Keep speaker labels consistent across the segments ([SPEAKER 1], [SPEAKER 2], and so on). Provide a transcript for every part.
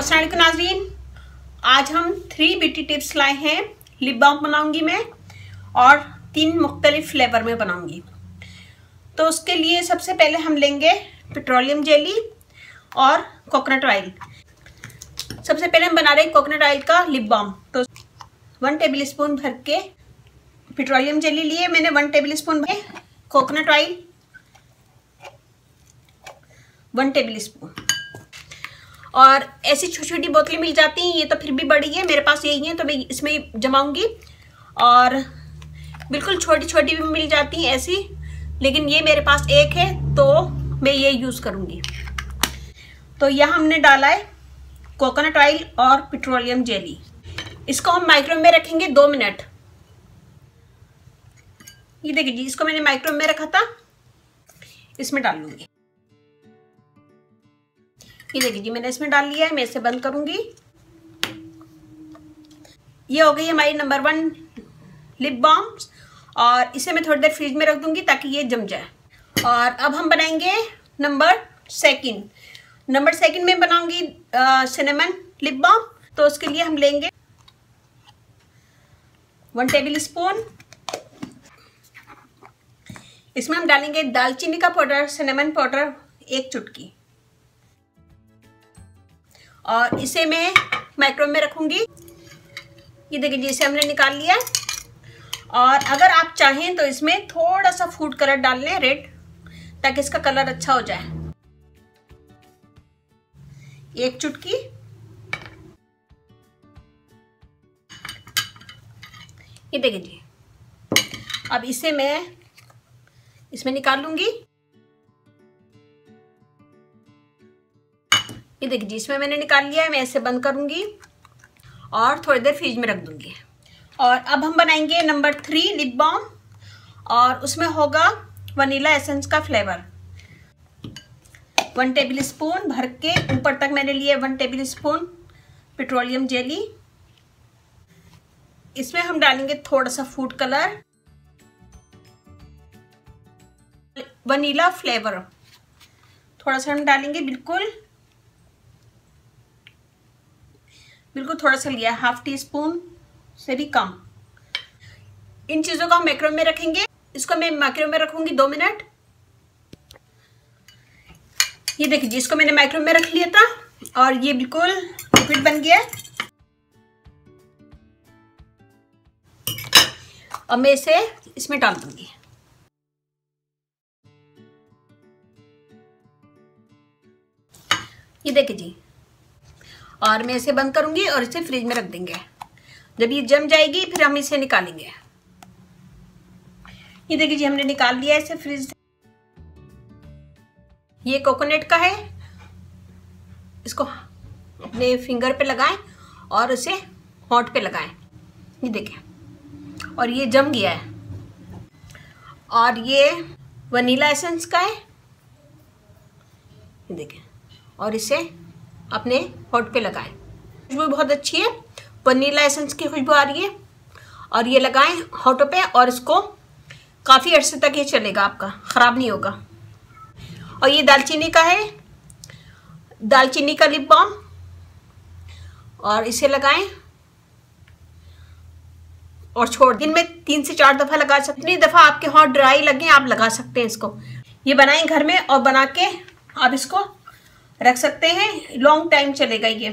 [SPEAKER 1] अस्सलाम वालेकुम नाज़रीन, आज हम 3 ब्यूटी टिप्स लाए हैं। लिप बाम बनाऊंगी मैं और 3 मुख्तलिफ फ्लेवर में बनाऊंगी। तो उसके लिए सबसे पहले हम लेंगे पेट्रोलियम जेली और कोकोनट ऑयल। सबसे पहले हम बना रहे हैं कोकोनट ऑयल का लिप बाम। तो 1 टेबल स्पून भर के पेट्रोलियम जेली लिए मैंने, 1 टेबल स्पून भर कोकोनट ऑयल 1 टेबल स्पून। और ऐसी छोटी छोटी बोतलें मिल जाती हैं, ये तो फिर भी बड़ी है, मेरे पास यही है तो मैं इसमें जमाऊंगी। और बिल्कुल छोटी छोटी भी मिल जाती हैं ऐसी, लेकिन ये मेरे पास एक है तो मैं ये यूज़ करूंगी। तो यहाँ हमने डाला है कोकोनट ऑयल और पेट्रोलियम जेली। इसको हम माइक्रोवेव में रखेंगे 2 मिनट। ये देखिए जी, इसको मैंने माइक्रोवेव में रखा था, इसमें डाल लूंगी। ये देखिए जी, मैंने इसमें डाल लिया है। मैं इसे बंद करूंगी। ये हो गई हमारी नंबर 1 लिप बाम्स और इसे मैं थोड़ी देर फ्रिज में रख दूंगी ताकि ये जम जाए। और अब हम बनाएंगे नंबर 2 में बनाऊंगी सिनेमन लिप बाम। तो उसके लिए हम लेंगे 1 टेबल स्पून। इसमें हम डालेंगे दालचीनी का पाउडर, सिनेमन पाउडर 1 चुटकी। और इसे मैं माइक्रोवेव में रखूंगी। ये देखिए जी, इसे हमने निकाल लिया। और अगर आप चाहें तो इसमें थोड़ा सा फूड कलर डाल लें, रेड, ताकि इसका कलर अच्छा हो जाए। 1 चुटकी। ये देखिए जी, अब इसे मैं इसमें निकाल लूंगी। ये देखिए जी, इसमें मैंने निकाल लिया है। मैं इसे बंद करूंगी और थोड़ी देर फ्रिज में रख दूंगी। और अब हम बनाएंगे नंबर 3 लिप बाम और उसमें होगा वनीला एसेंस का फ्लेवर। 1 टेबल स्पून भर के ऊपर तक मैंने लिए 1 टेबल स्पून पेट्रोलियम जेली। इसमें हम डालेंगे थोड़ा सा फूड कलर, वनीला फ्लेवर थोड़ा सा हम डालेंगे, बिल्कुल थोड़ा सा लिया, 1/2 टीस्पून से भी कम। इन चीजों को हम माइक्रोवेव में रखेंगे। इसको मैं माइक्रोवेव में रखूंगी 2 मिनट। ये देखिए जी, इसको मैंने माइक्रोवेव में रख लिया था और ये बिल्कुल लिक्विड बन गया है। अब मैं इसे इसमें डाल दूंगी। ये देखिए जी, और मैं इसे बंद करूंगी और इसे फ्रिज में रख देंगे। जब ये जम जाएगी फिर हम इसे निकालेंगे। ये देखिए जी, हमने निकाल लिया इसे फ्रिज से। ये कोकोनट का है, इसको अपने फिंगर पे लगाएं और इसे होंठ पे लगाएं। ये देखिए, और ये जम गया है। और ये वनीला एसेंस का है, ये देखिए, और इसे अपने होंठ पे लगाएं। खुशबू बहुत अच्छी है, वनीला एसेंस की खुशबू आ रही है। और ये लगाएं होंठों पे और इसको काफ़ी अरसे तक ये चलेगा, आपका ख़राब नहीं होगा। और ये दालचीनी का है, दालचीनी का लिप बाम, और इसे लगाएं और छोड़। दिन में 3 से 4 दफ़ा लगा सकते। जितनी दफ़ा आपके होंठ ड्राई लगे आप लगा सकते हैं इसको। ये बनाएं घर में और बना के आप इसको रख सकते हैं, लॉन्ग टाइम चलेगा ये।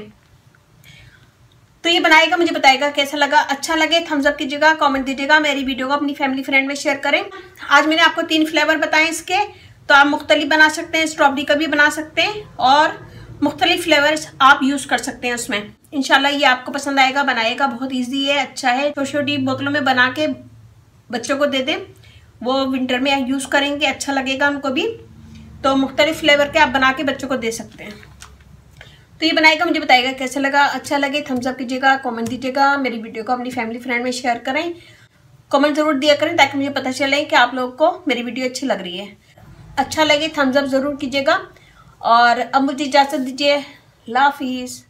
[SPEAKER 1] तो ये बनाएगा, मुझे बताएगा कैसा लगा। अच्छा लगे थम्स अप कीजिएगा, कमेंट दीजिएगा, मेरी वीडियो को अपनी फैमिली फ्रेंड में शेयर करें। आज मैंने आपको 3 फ्लेवर बताए इसके, तो आप मुख्तलिफ बना सकते हैं, स्ट्रॉबेरी का भी बना सकते हैं और मुख्तलिफ फ्लेवर्स आप यूज़ कर सकते हैं उसमें। इंशाल्लाह ये आपको पसंद आएगा। बनाएगा बहुत ईजी है, अच्छा है। छोटी छोटी बोतलों में बना के बच्चों को दे दें, वो विंटर में यूज़ करेंगे, अच्छा लगेगा उनको भी। तो मुख्तलिफ फ्लेवर के आप बना के बच्चों को दे सकते हैं। तो ये बनाएगा, मुझे बताएगा कैसा लगा। अच्छा लगे थम्स अप कीजिएगा, कमेंट दीजिएगा, मेरी वीडियो को अपनी फैमिली फ्रेंड में शेयर करें। कमेंट ज़रूर दिया करें ताकि मुझे पता चले कि आप लोगों को मेरी वीडियो अच्छी लग रही है। अच्छा लगे थम्स अप ज़रूर कीजिएगा। और अब मुझे इजाज़त दीजिए। अल्लाह हाफिज़।